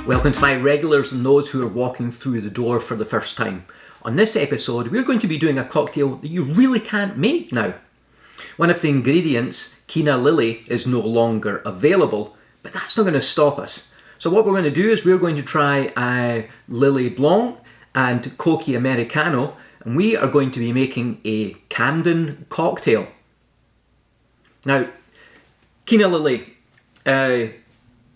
Welcome to my regulars and those who are walking through the door for the first time. On this episode, we're going to be doing a cocktail that you really can't make now. One of the ingredients, Kina Lillet, is no longer available, but that's not going to stop us. So what we're going to do is we're going to try Lillet Blanc and Cocchi Americano, and we are going to be making a Campden Cocktail. Now, Kina Lillet,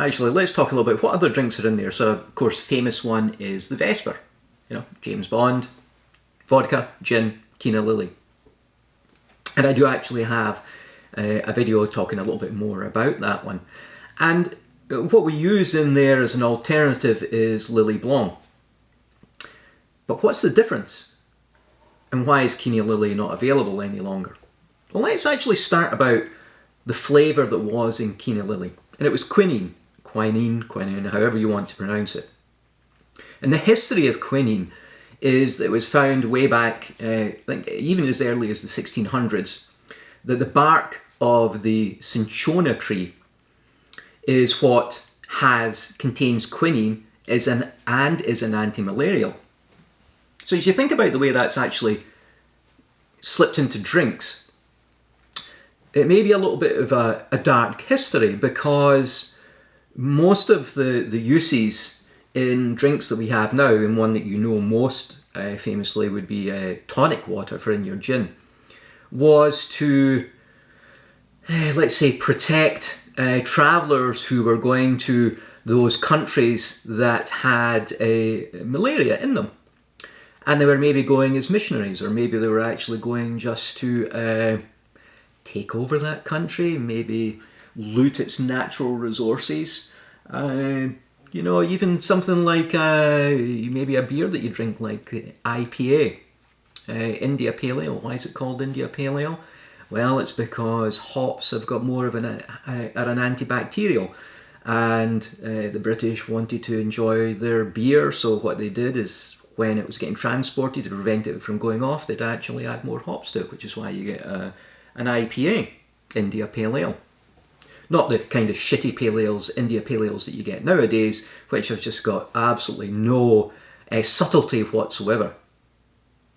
actually, let's talk a little bit what other drinks are in there. So, of course, famous one is the Vesper. You know, James Bond, vodka, gin, Kina Lillet. And I do actually have a video talking a little bit more about that one. And what we use in there as an alternative is Lillet Blanc. But what's the difference? And why is Kina Lillet not available any longer? Well, let's actually start about the flavour that was in Kina Lillet. And it was quinine, however you want to pronounce it. And the history of quinine is that it was found way back, I think even as early as the 1600s, that the bark of the cinchona tree is what contains quinine and is an anti-malarial. So as you think about the way that's actually slipped into drinks, it may be a little bit of a dark history, because most of the uses in drinks that we have now, and one that you know most famously would be tonic water for in your gin, was to, let's say, protect travellers who were going to those countries that had malaria in them. And they were maybe going as missionaries, or maybe they were actually going just to take over that country, maybe loot its natural resources. You know, even something like maybe a beer that you drink like IPA, India Pale Ale. Why is it called India Pale Ale? Well, it's because hops have got more of are an antibacterial, and the British wanted to enjoy their beer, so what they did is when it was getting transported to prevent it from going off, they'd actually add more hops to it, which is why you get an IPA, India Pale Ale. Not the kind of shitty pale ales, India Pale Ales that you get nowadays, which have just got absolutely no subtlety whatsoever.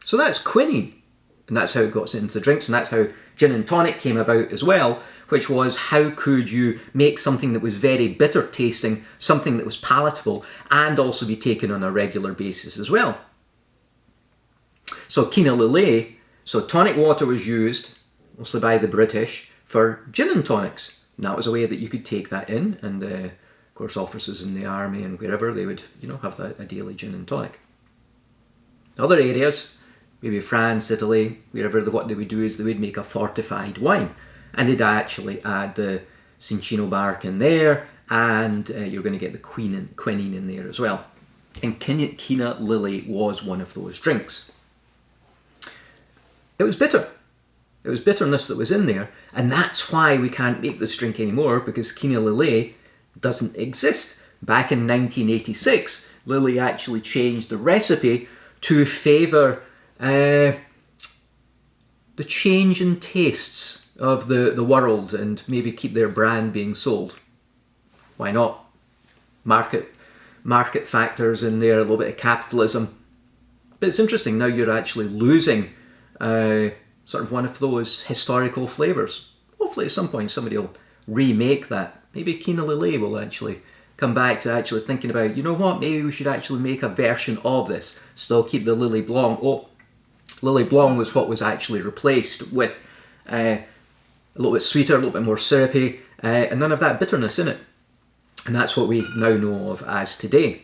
So that's quinine, and that's how it got into the drinks, and that's how gin and tonic came about as well, which was how could you make something that was very bitter tasting, something that was palatable, and also be taken on a regular basis as well. So Kina Lillet, so tonic water was used, mostly by the British, for gin and tonics. And that was a way that you could take that in, and of course officers in the army and wherever, they would, you know, have a daily gin and tonic. Other areas, maybe France, Italy, wherever, what they would do is they would make a fortified wine, and they'd actually add the cinchona bark in there, and you're going to get the quinine in there as well. And Kina Lillet was one of those drinks. It was bitter. It was bitterness that was in there, and that's why we can't make this drink anymore, because Kina Lillet doesn't exist. Back in 1986, Lillet actually changed the recipe to favour the change in tastes of the world, and maybe keep their brand being sold. Why not? Market factors in there, a little bit of capitalism. But it's interesting, now you're actually losing sort of one of those historical flavours. Hopefully at some point somebody will remake that. Maybe Kina Lillet will actually come back to actually thinking about, you know what, maybe we should actually make a version of this. Still keep the Lillet Blanc. Oh, Lillet Blanc was what was actually replaced with a little bit sweeter, a little bit more syrupy, and none of that bitterness in it. And that's what we now know of as today.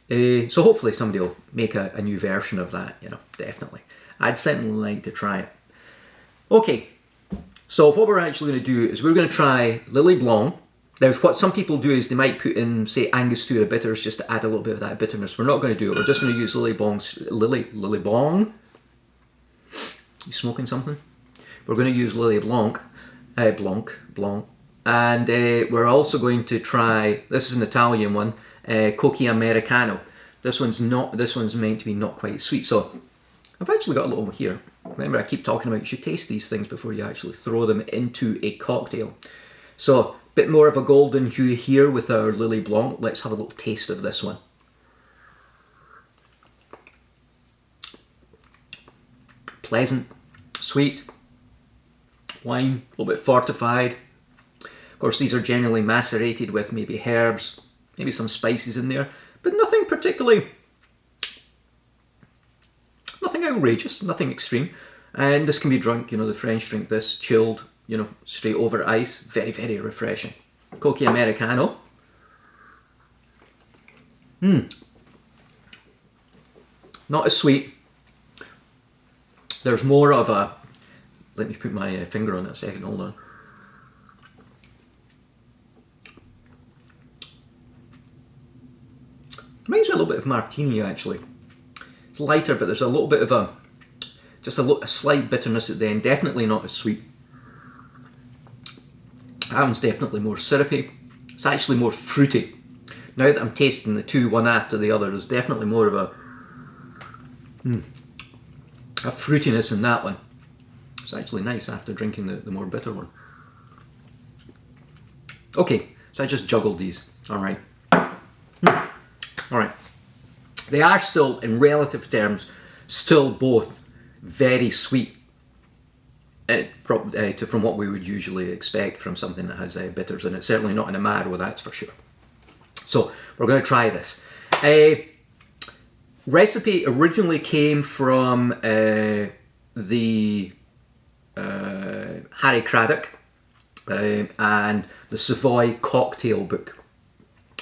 So hopefully somebody will make a new version of that, you know, definitely. I'd certainly like to try it. Okay, so what we're actually going to do is we're going to try Lillet Blanc. Now, what some people do is they might put in, say, Angostura Bitters just to add a little bit of that bitterness. We're not going to do it. We're just going to use Lillet Blanc. You smoking something? We're going to use Lillet Blanc, Blanc, and we're also going to try. This is an Italian one, Cocchi Americano. This one's meant to be not quite sweet. So I've actually got a little here. Remember, I keep talking about you should taste these things before you actually throw them into a cocktail. So Bit more of a golden hue here with our Lily Blanc. Let's have a little taste of this one. Pleasant, sweet, wine, a little bit fortified. Of course, these are generally macerated with maybe herbs, maybe some spices in there, but nothing particularly, nothing outrageous, nothing extreme. And this can be drunk, you know, the French drink this chilled, you know, straight over ice. Very, very refreshing. Cocchi Americano. Not as sweet. There's more of a, let me put my finger on it a second, hold on. Reminds me a little bit of martini actually. It's lighter, but there's a little bit of a, just a slight bitterness at the end. Definitely not as sweet. That one's definitely more syrupy. It's actually more fruity. Now that I'm tasting the two one after the other, there's definitely more of a fruitiness in that one. It's actually nice after drinking the more bitter one. Okay, so I just juggled these. Alright. Alright. They are still, in relative terms, still both very sweet from what we would usually expect from something that has bitters in it. Certainly not in Amaro, that's for sure. So we're going to try this. Recipe originally came from the Harry Craddock and the Savoy cocktail book.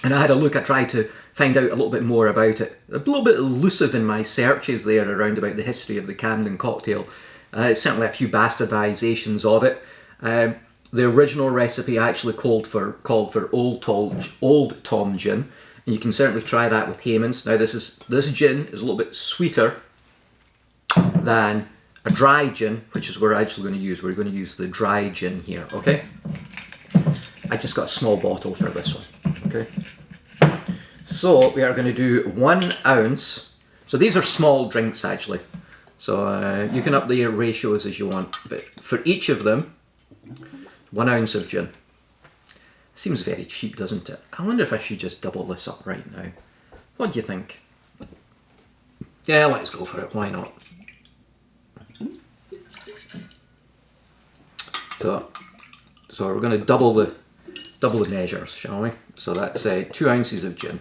And I had a look, I tried to find out a little bit more about it. A little bit elusive in my searches there around about the history of the Campden cocktail. Certainly a few bastardizations of it. The original recipe actually called for Old Tom gin, and you can certainly try that with Hayman's. Now this gin is a little bit sweeter than a dry gin, which is what we're actually going to use. We're going to use the dry gin here, okay? I just got a small bottle for this one, okay? So we are going to do 1 ounce. So these are small drinks actually. So you can up the ratios as you want, but for each of them, 1 ounce of gin. Seems very cheap, doesn't it? I wonder if I should just double this up right now. What do you think? Yeah, let's go for it, why not? So we're going to double the measures, shall we? So that's 2 ounces of gin.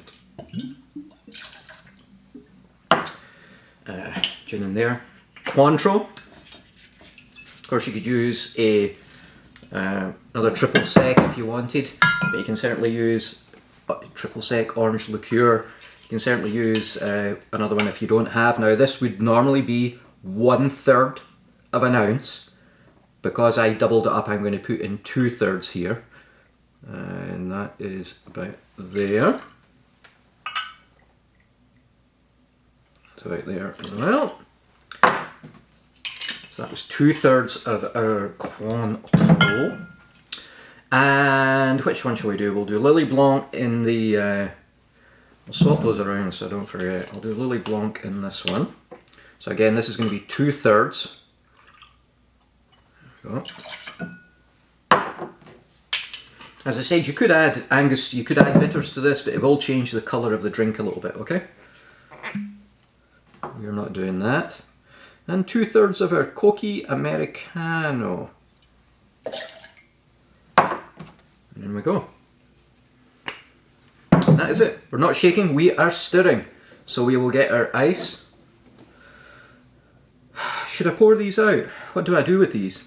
Gin in there. Cointreau. Of course, you could use another triple sec if you wanted, but you can certainly use triple sec orange liqueur. You can certainly use another one if you don't have. Now, this would normally be 1/3 of an ounce. Because I doubled it up, I'm going to put in 2/3 here, and that is about there. So right there as well. So that was 2/3 of our Cointreau. And which one shall we do? We'll do Lily Blanc in the, I'll swap those around so I don't forget. I'll do Lily Blanc in this one. So again, this is going to be 2/3. As I said, you could add bitters to this, but it will change the colour of the drink a little bit, okay? We're not doing that. And 2/3 of our Cocchi Americano. And there we go. And that is it. We're not shaking, we are stirring. So we will get our ice. Should I pour these out? What do I do with these?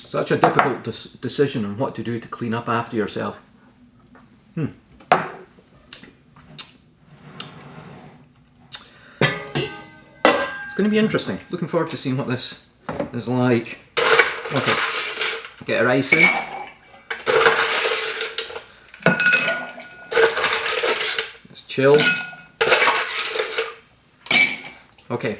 Such a difficult decision on what to do to clean up after yourself. It's going to be interesting. Looking forward to seeing what this is like. Okay, get our ice in. It's chilled. Okay.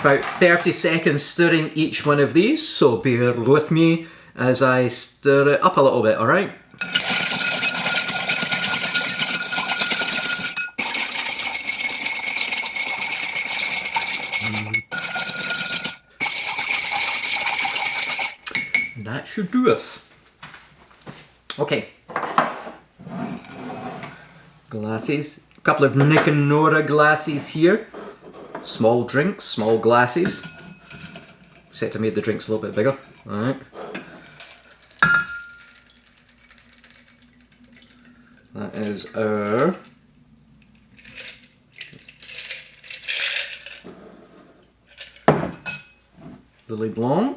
About 30 seconds stirring each one of these, so bear with me as I stir it up a little bit, alright? that should do us. Okay. Glasses. A couple of Nick Nora glasses here. Small drinks, small glasses. Except I made the drinks a little bit bigger. Alright. That is our Lillet Blanc.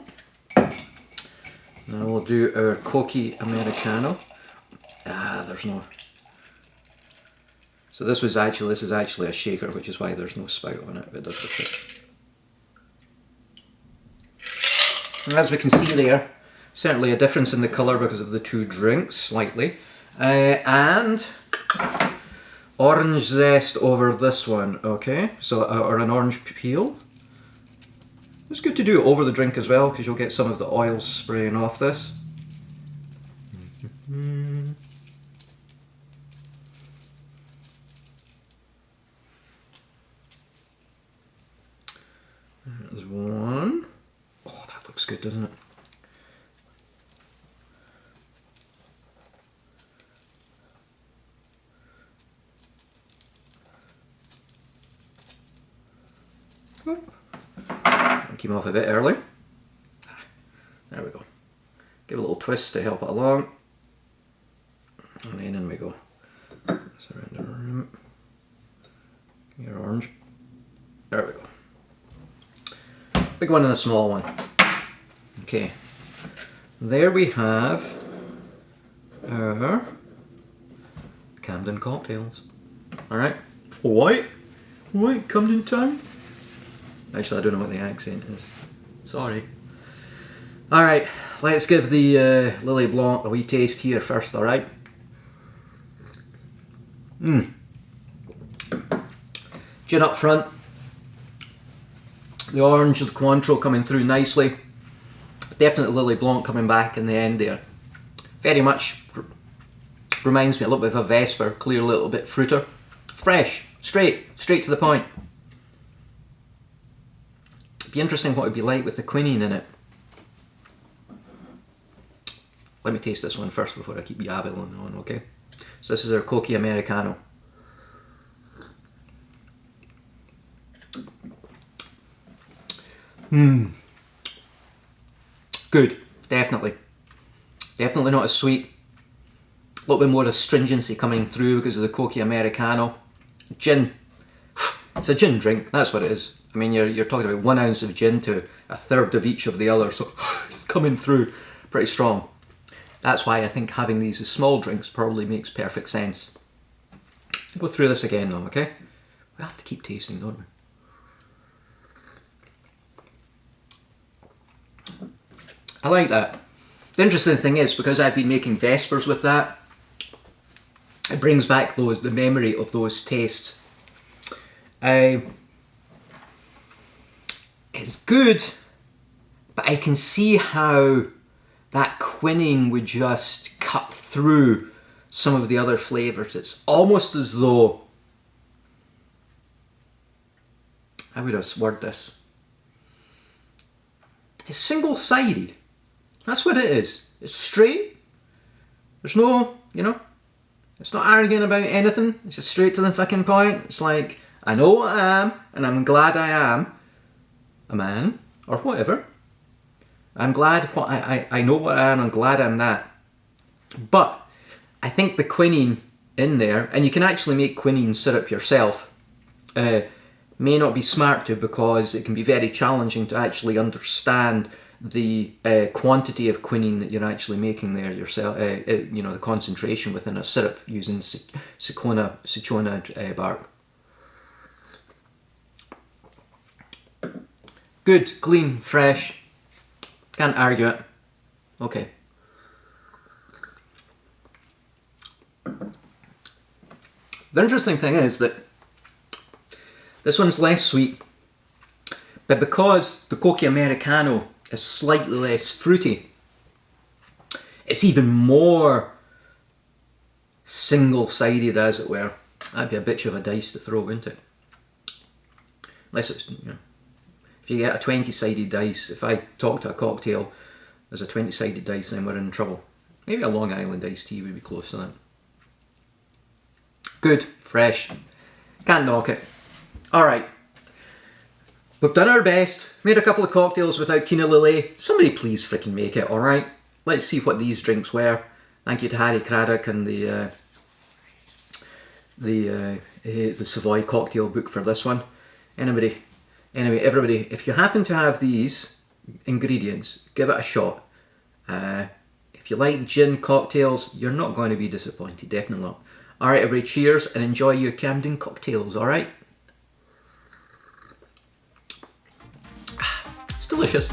Now we'll do our Cocchi Americano. There's no... So this is actually a shaker, which is why there's no spout on it, but it does the trick. As we can see there, certainly a difference in the colour because of the two drinks, slightly. And orange zest over this one, okay? So, or an orange peel. It's good to do it over the drink as well, because you'll get some of the oil spraying off this. There's one. Oh, that looks good, doesn't it? Came off a bit early. There we go. Give a little twist to help it along. And then in we go. Surrender room. Your orange. There we go. Big one and a small one. Okay. There we have our Campden Cocktails. Alright. White Campden Town. Actually, I don't know what the accent is. Sorry. Alright, let's give the Lillet Blanc a wee taste here first, alright? Gin up front. The orange of the Cointreau coming through nicely. Definitely Lillet Blanc coming back in the end there. Very much reminds me a little bit of a Vesper, clear, a little bit fruiter. Fresh, straight to the point. Be interesting what it'd be like with the quinine in it. Let me taste this one first before I keep yabbling on, okay? So this is our Cocchi Americano. Good, definitely. Definitely not as sweet. A little bit more astringency coming through because of the Cocchi Americano. Gin. It's a gin drink, that's what it is. I mean, you're talking about 1 ounce of gin to a third of each of the other, so it's coming through pretty strong. That's why I think having these as small drinks probably makes perfect sense. Go through this again though, okay? We have to keep tasting, don't we? I like that. The interesting thing is, because I've been making Vespers with that, it brings back the memory of those tastes. It's good, but I can see how that quinine would just cut through some of the other flavours. It's almost as though, how would I word this? It's single-sided. That's what it is. It's straight. There's no, it's not arrogant about anything. It's just straight to the fucking point. It's like, I know what I am, and I'm glad I am a man, or whatever. I'm glad I know what I am, I'm glad I'm that. But I think the quinine in there, and you can actually make quinine syrup yourself, may not be smart to, because it can be very challenging to actually understand the quantity of quinine that you're actually making there yourself, the concentration within a syrup using cinchona bark. Good, clean, fresh. Can't argue it. Okay. The interesting thing is that this one's less sweet, but because the Cocchi Americano is slightly less fruity, it's even more single-sided, as it were. That'd be a bitch of a dice to throw, wouldn't it? Unless it's, if you get a 20-sided dice, if I talk to a cocktail as a 20-sided dice, then we're in trouble. Maybe a Long Island iced tea would be close to that. Good, fresh. Can't knock it. Alright. We've done our best. Made a couple of cocktails without Kina Lillet. Somebody please freaking make it, alright? Let's see what these drinks were. Thank you to Harry Craddock and the Savoy cocktail book for this one. Anyway, everybody, if you happen to have these ingredients, give it a shot. If you like gin cocktails, you're not going to be disappointed, definitely not. Alright everybody, cheers and enjoy your Campden cocktails, alright? It's delicious.